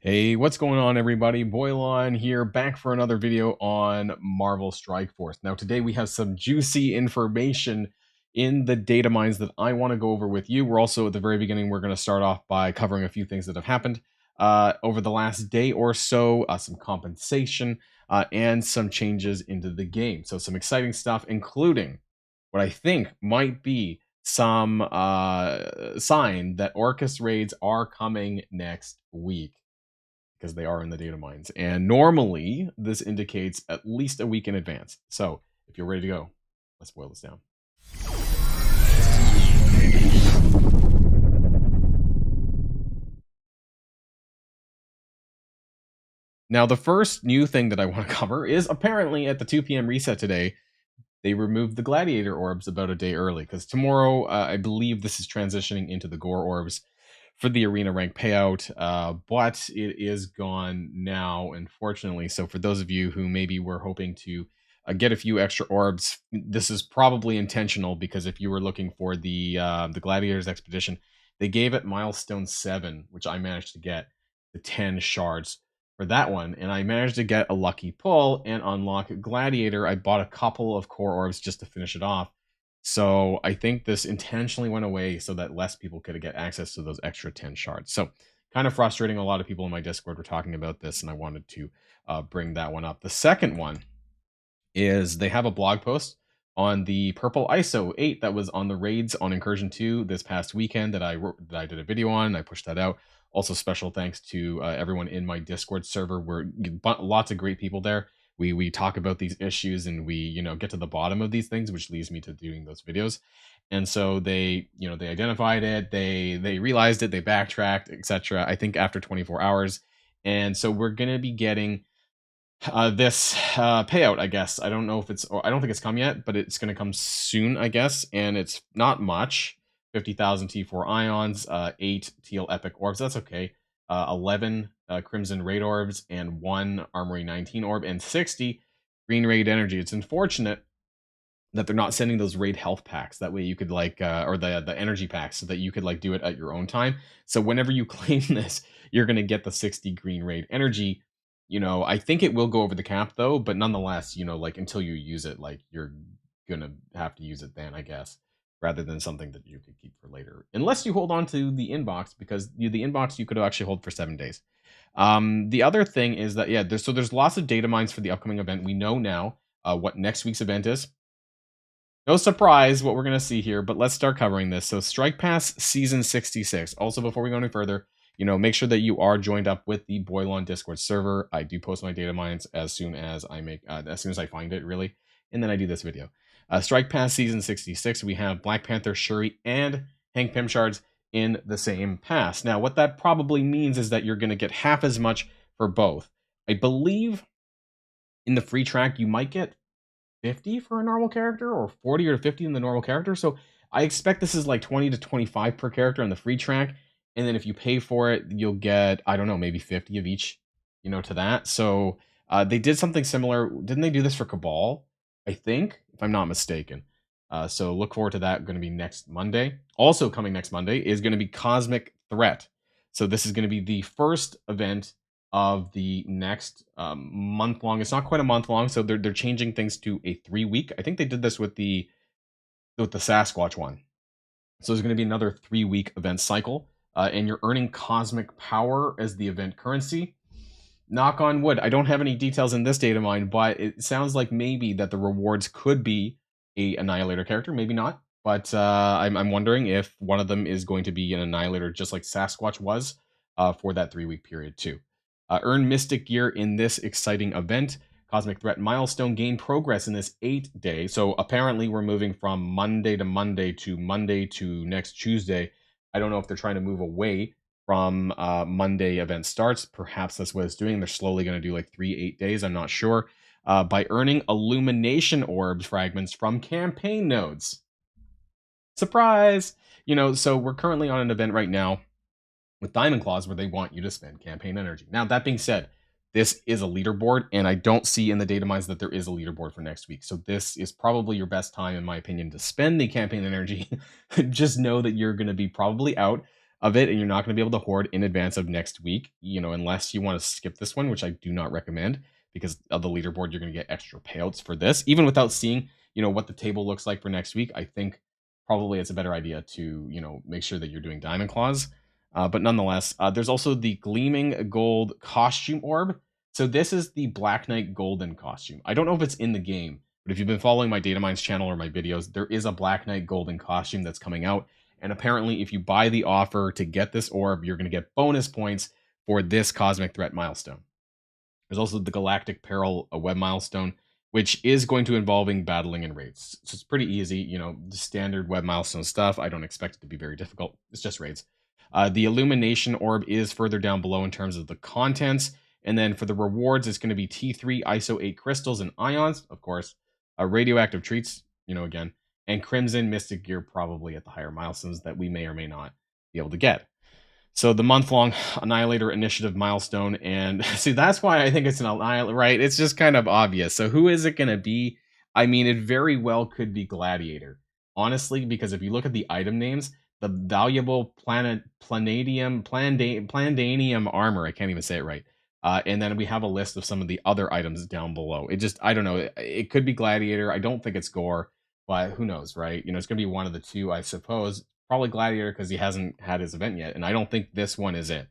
Hey, what's going on, everybody? Boilon here, back for another video on Marvel Strike Force. Now, today we have some juicy information in the data mines that I want to go over with you. We're also, at the very beginning, we're going to start off by covering a few things that have happened over the last day or so, some compensation, and some changes into the game. So some exciting stuff, including what I think might be some sign that Orchis raids are coming next week, because they are in the data mines. And normally, this indicates at least a week in advance. So if you're ready to go, let's boil this down. Now, the first new thing that I want to cover is apparently at the 2 p.m. reset today, they removed the Gladiator Orbs about a day early, because tomorrow, I believe this is transitioning into the Gore Orbs for the arena rank payout, but it is gone now, unfortunately. So for those of you who maybe were hoping to get a few extra orbs, this is probably intentional, because if you were looking for the Gladiators Expedition, they gave it milestone 7, which I managed to get the 10 shards for that one, and I managed to get a lucky pull and unlock Gladiator. I bought a couple of core orbs just to finish it off. So I think this intentionally went away so that less people could get access to those extra 10 shards. So kind of frustrating. A lot of people in my Discord were talking about this, and I wanted to bring that one up. The second one is they have a blog post on the purple ISO 8 that was on the raids on Incursion 2 this past weekend that I did a video on, and I pushed that out. Also, special thanks to everyone in my Discord server. We're lots of great people there. We talk about these issues, and we get to the bottom of these things, which leads me to doing those videos. And so they they identified it, they realized it, they backtracked, etc. I think after 24 hours, and so we're gonna be getting this payout. I guess I don't know if it's, or I don't think it's come yet, but it's gonna come soon, I guess, and it's not much. 50,000 T4 ions, 8 teal epic orbs. That's okay. 11 crimson raid orbs, and 1 armory 19 orb, and 60 green raid energy. It's unfortunate that they're not sending those raid health packs. That way you could or the energy packs, so that you could do it at your own time. So whenever you claim this, you're gonna get the 60 green raid energy. I think it will go over the cap though, but nonetheless, until you use it, you're gonna have to use it then, I guess, rather than something that you could keep for later, unless you hold on to the inbox, because the inbox you could actually hold for 7 days. The other thing is that, yeah, there's lots of data mines for the upcoming event. We know now what next week's event is. No surprise what we're going to see here, but let's start covering this. So Strike Pass Season 66. Also, before we go any further, make sure that you are joined up with the Boilon Discord server. I do post my data mines as soon as I find it, really, and then I do this video. Strike Pass Season 66, we have Black Panther, Shuri, and Hank Pym shards in the same pass. Now, what that probably means is that you're going to get half as much for both. I believe in the free track, you might get 50 for a normal character, or 40 or 50 in the normal character. So I expect this is like 20 to 25 per character on the free track. And then if you pay for it, you'll get, I don't know, maybe 50 of each, to that. So they did something similar. Didn't they do this for Cabal? I think, if I'm not mistaken. So look forward to that. Going to be next Monday. Also coming next Monday is going to be Cosmic Threat. So this is going to be the first event of the next month long. It's not quite a month long, so they're changing things to a 3-week. I think they did this with the Sasquatch one. So there's going to be another 3-week event cycle, and you're earning cosmic power as the event currency. Knock on wood, I don't have any details in this data mine, but it sounds like maybe that the rewards could be a Annihilator character, maybe not. But I'm wondering if one of them is going to be an Annihilator, just like Sasquatch was for that 3-week period too. Earn Mystic Gear in this exciting event. Cosmic Threat milestone. Gain progress in this 8-day. So apparently we're moving from Monday to Monday to Monday to next Tuesday. I don't know if they're trying to move away from Monday event starts. Perhaps that's what it's doing. They're slowly going to do like 3 8 days. I'm not sure. By earning Illumination Orbs fragments from campaign nodes. Surprise! So we're currently on an event right now with Diamond Claws where they want you to spend campaign energy. Now, that being said, this is a leaderboard, and I don't see in the data mines that there is a leaderboard for next week. So this is probably your best time, in my opinion, to spend the campaign energy. Just know that you're going to be probably out of it, and you're not going to be able to hoard in advance of next week, unless you want to skip this one, which I do not recommend because of the leaderboard. You're going to get extra payouts for this, even without seeing, what the table looks like for next week. I think probably it's a better idea to, make sure that you're doing Diamond Claws. But nonetheless, there's also the Gleaming Gold Costume Orb. So this is the Black Knight Golden costume. I don't know if it's in the game, but if you've been following my DATAMINE's channel or my videos, there is a Black Knight Golden costume that's coming out. And apparently, if you buy the offer to get this orb, you're going to get bonus points for this Cosmic Threat milestone. There's also the Galactic Peril web milestone, which is going to involving battling and raids. So it's pretty easy, the standard web milestone stuff. I don't expect it to be very difficult. It's just raids. The Illumination Orb is further down below in terms of the contents. And then for the rewards, it's going to be T3 ISO 8 crystals and ions, of course, radioactive treats, again, and Crimson Mystic gear probably at the higher milestones that we may or may not be able to get. So the month-long Annihilator Initiative milestone, and see, that's why I think it's an Annihilator, right? It's just kind of obvious. So who is it going to be? I mean, it very well could be Gladiator, honestly, because if you look at the item names, the valuable Plandanium armor, I can't even say it right. And then we have a list of some of the other items down below. I don't know. It could be Gladiator. I don't think it's Gore, but who knows, right? It's going to be one of the two, I suppose. Probably Gladiator because he hasn't had his event yet, and I don't think this one is it.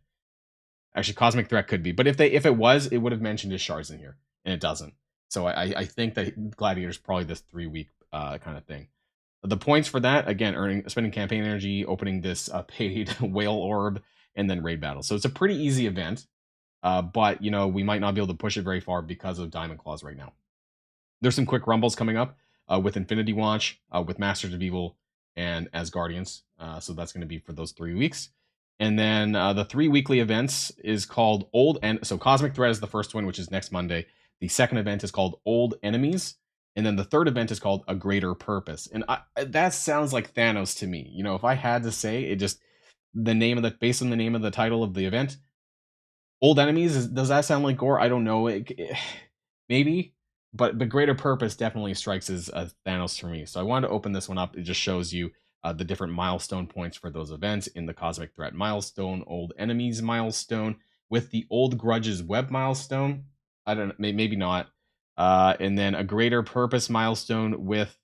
Actually, Cosmic Threat could be, but if it was, it would have mentioned his shards in here, and it doesn't. So I think that Gladiator is probably this 3-week kind of thing. The points for that, again, spending campaign energy, opening this paid whale orb, and then raid battle. So it's a pretty easy event, but we might not be able to push it very far because of Diamond Claws right now. There's some quick rumbles coming up with Infinity Watch, with Masters of Evil, and Asgardians. So that's going to be for those 3 weeks. And then the 3 weekly events is called so Cosmic Threat is the first one, which is next Monday. The second event is called Old Enemies. And then the third event is called A Greater Purpose. And that sounds like Thanos to me. If I had to say, based on the name of the title of the event, Old Enemies, does that sound like Gore? I don't know. Maybe. But Greater Purpose definitely strikes as Thanos for me. So I wanted to open this one up. It just shows you the different milestone points for those events in the Cosmic Threat milestone, Old Enemies milestone, with the Old Grudges web milestone. I don't know, maybe not. And then a Greater Purpose milestone with,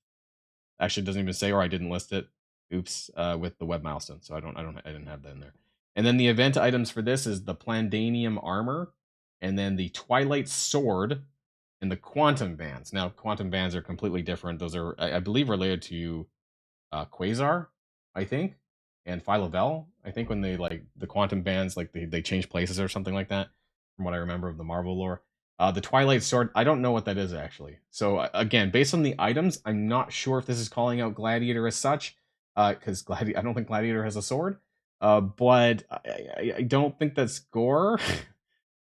actually it doesn't even say, or I didn't list it. Oops, with the web milestone. So I didn't have that in there. And then the event items for this is the Plandanium armor, and then the Twilight sword, and the Quantum Bands. Now, Quantum Bands are completely different. Those are, I believe, related to Quasar, I think, and Philovel. I think when they, the Quantum Bands, they change places or something like that, from what I remember of the Marvel lore. The Twilight Sword, I don't know what that is, actually. So, again, based on the items, I'm not sure if this is calling out Gladiator as such, because I don't think Gladiator has a sword, but I don't think that's Gore,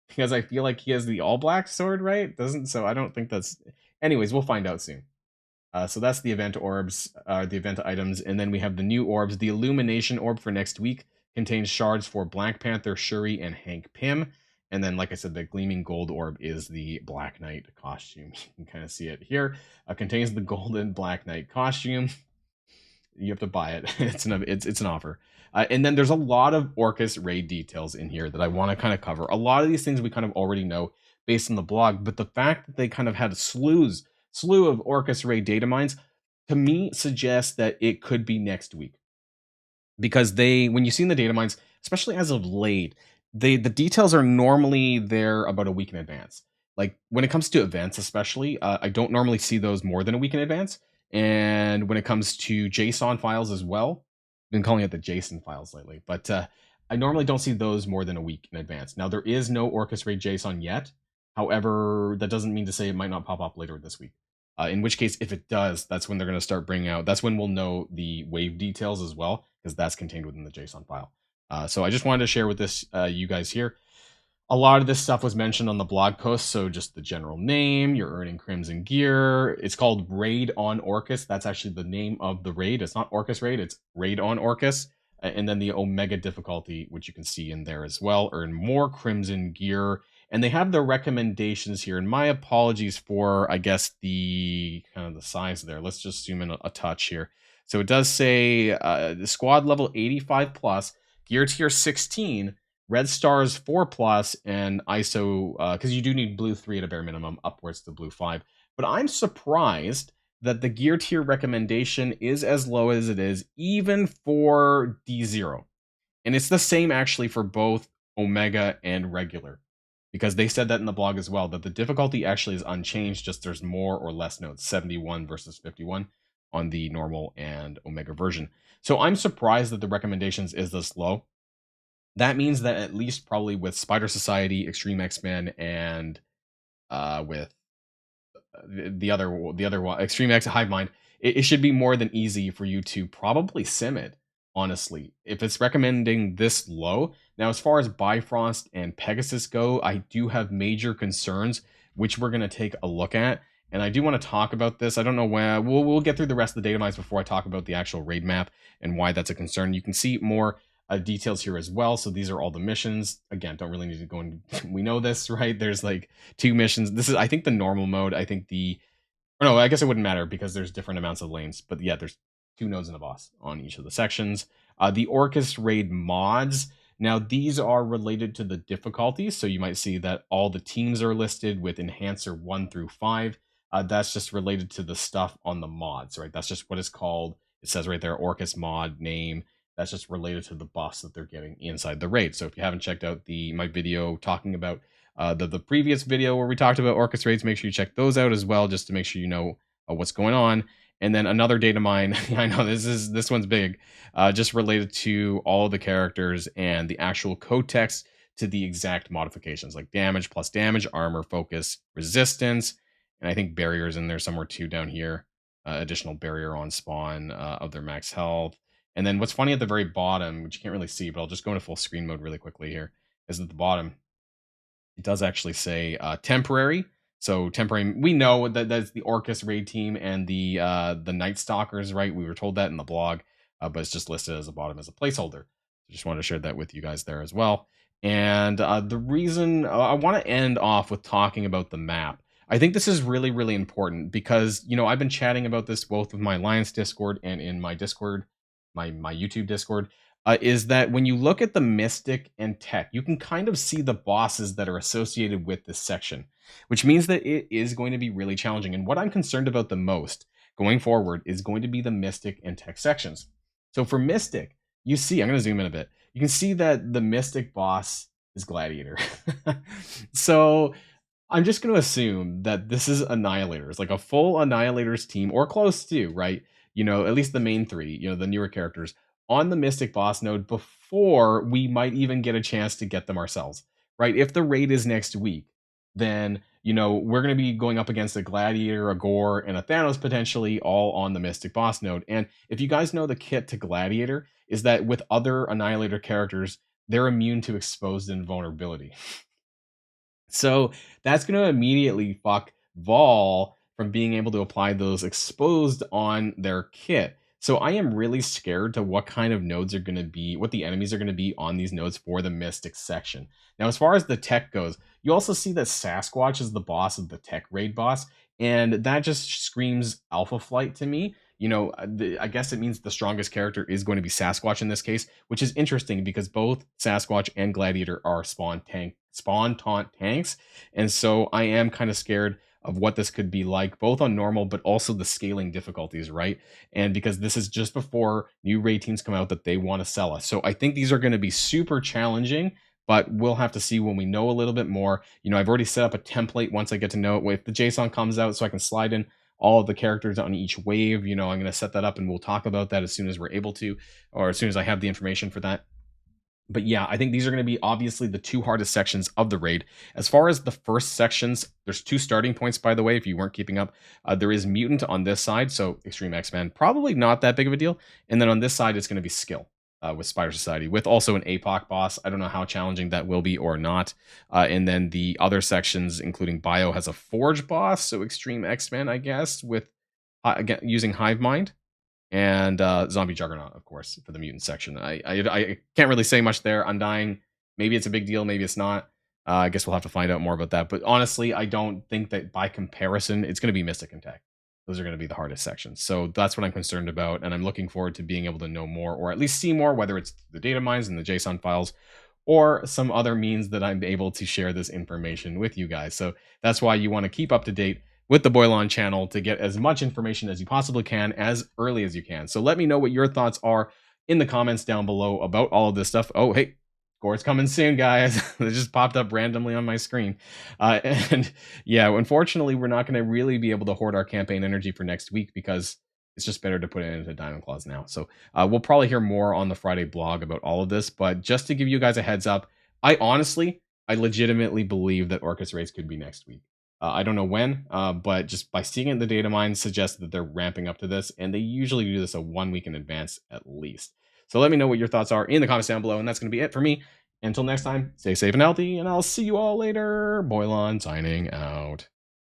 because I feel like he has the all-black sword, right? So I don't think that's... Anyways, we'll find out soon. So that's the event orbs, the event items, and then we have the new orbs. The Illumination Orb for next week contains shards for Black Panther, Shuri, and Hank Pym. And then, like I said, the Gleaming Gold Orb is the Black Knight costume. You can kind of see it here. Contains the golden Black Knight costume. You have to buy it. It's an offer. And then there's a lot of Orchis raid details in here that I want to kind of cover. A lot of these things we kind of already know based on the blog, but the fact that they kind of had a slew of Orchis raid data mines, to me, suggests that it could be next week. Because when you see in the data mines, especially as of late, the details are normally there about a week in advance. Like when it comes to events, especially, I don't normally see those more than a week in advance. And when it comes to JSON files as well, I've been calling it the JSON files lately, but I normally don't see those more than a week in advance. Now, there is no Orchis raid JSON yet. However, that doesn't mean to say it might not pop up later this week. In which case, if it does, that's when they're going to start bringing out, that's when we'll know the wave details as well, because that's contained within the JSON file. So I just wanted to share with you guys here. A lot of this stuff was mentioned on the blog post, so just the general name, you're earning Crimson gear. It's called Raid on Orchis. That's actually the name of the raid. It's not Orchis Raid, it's Raid on Orchis. And then the Omega difficulty, which you can see in there as well. Earn more Crimson gear. And they have the recommendations here. And my apologies for, I guess, the kind of the size there. Let's just zoom in a touch here. So it does say the squad level 85 plus Gear tier 16, red stars 4 plus, and ISO, because you do need blue 3 at a bare minimum, upwards to blue 5. But I'm surprised that the gear tier recommendation is as low as it is, even for D0. And it's the same actually for both Omega and regular, because they said that in the blog as well, that the difficulty actually is unchanged, just there's more or less nodes, 71 versus 51 on the normal and Omega version. So I'm surprised that the recommendations is this low. That means that at least probably with Spider Society, Extreme X-Men, and with the other one, Extreme X Hive Mind, it should be more than easy for you to probably sim it. Honestly, if it's recommending this low. Now, as far as Bifrost and Pegasus go, I do have major concerns, which we're going to take a look at. And I do want to talk about this. I don't know when we'll get through the rest of the data mines before I talk about the actual raid map and why that's a concern. You can see more details here as well. So these are all the missions. Again, don't really need to go in. We know this, right? There's like 2 missions. This is, I think, the normal mode. I think or no, I guess it wouldn't matter because there's different amounts of lanes. But yeah, there's 2 nodes in the boss on each of the sections. The Orchis raid mods. Now, these are related to the difficulty. So you might see that all the teams are listed with Enhancer 1 through 5. That's just related to the stuff on the mods, right? That's just what it's called. It says right there, Orchis mod name. That's just related to the buffs that they're getting inside the raid. So if you haven't checked out my video talking about the previous video where we talked about Orchis raids, make sure you check those out as well, just to make sure you know what's going on. And then another data mine, I know this one's big, just related to all the characters and the actual code text to the exact modifications, like damage plus damage, armor, focus, resistance, and I think barriers in there somewhere too down here. Additional barrier on spawn of their max health. And then what's funny at the very bottom, which you can't really see, but I'll just go into full screen mode really quickly here, is at the bottom, it does actually say temporary. So temporary, we know that that's the Orchis raid team and the Night Stalkers, right? We were told that in the blog, but it's just listed as a bottom as a placeholder. So just wanted to share that with you guys there as well. And the reason I want to end off with talking about the map. I think this is really, really important because, I've been chatting about this both with my Alliance Discord and in my Discord, my YouTube Discord, is that when you look at the Mystic and Tech, you can kind of see the bosses that are associated with this section, which means that it is going to be really challenging. And what I'm concerned about the most going forward is going to be the Mystic and Tech sections. So for Mystic, you see, I'm going to zoom in a bit. You can see that the Mystic boss is Gladiator. So I'm just going to assume that this is Annihilators, like a full Annihilators team, or close to, right? At least the main 3, the newer characters on the Mystic boss node before we might even get a chance to get them ourselves, right? If the raid is next week, then, we're going to be going up against a Gladiator, a Gore, and a Thanos potentially all on the Mystic boss node. And if you guys know the kit to Gladiator is that with other Annihilator characters, they're immune to exposed invulnerability. So that's going to immediately fuck Vol from being able to apply those exposed on their kit. So I am really scared to what kind of nodes are going to be, what the enemies are going to be on these nodes for the Mystic section. Now, as far as the tech goes, you also see that Sasquatch is the boss of the tech raid boss, and that just screams Alpha Flight to me. I guess it means the strongest character is going to be Sasquatch in this case, which is interesting because both Sasquatch and Gladiator are spawn taunt tanks. And so I am kind of scared of what this could be like, both on normal, but also the scaling difficulties, right? And because this is just before new raid teams come out that they want to sell us. So I think these are going to be super challenging, but we'll have to see when we know a little bit more. I've already set up a template once I get to know it. If the JSON comes out, so I can slide in all of the characters on each wave, I'm going to set that up and we'll talk about that as soon as we're able to, or as soon as I have the information for that. But yeah, I think these are going to be obviously the 2 hardest sections of the raid. As far as the first sections, there's 2 starting points, by the way, if you weren't keeping up. There is Mutant on this side, so Extreme X-Men, probably not that big of a deal. And then on this side, it's going to be Skill with Spider Society, with also an APOC boss. I don't know how challenging that will be or not. And then the other sections, including Bio, has a Forge boss, so Extreme X-Men, I guess, with using Hive Mind. And Zombie Juggernaut, of course, for the mutant section. I can't really say much there. Undying, maybe it's a big deal, maybe it's not. I guess we'll have to find out more about that. But honestly, I don't think that by comparison, it's going to be Mystic and Tech. Those are going to be the hardest sections. So that's what I'm concerned about. And I'm looking forward to being able to know more, or at least see more, whether it's the data mines and the JSON files or some other means that I'm able to share this information with you guys. So that's why you want to keep up to date with the Boilon channel to get as much information as you possibly can as early as you can. So let me know what your thoughts are in the comments down below about all of this stuff. Oh, hey, Gore's coming soon, guys. It just popped up randomly on my screen. And yeah, unfortunately, we're not going to really be able to hoard our campaign energy for next week because it's just better to put it into Diamond Claws now. So we'll probably hear more on the Friday blog about all of this. But just to give you guys a heads up, I legitimately believe that Orchis race could be next week. I don't know when, but just by seeing it in the data mine suggests that they're ramping up to this, and they usually do this a 1 week in advance at least. So let me know what your thoughts are in the comments down below, and that's going to be it for me. Until next time, stay safe and healthy, and I'll see you all later. Boilon signing out.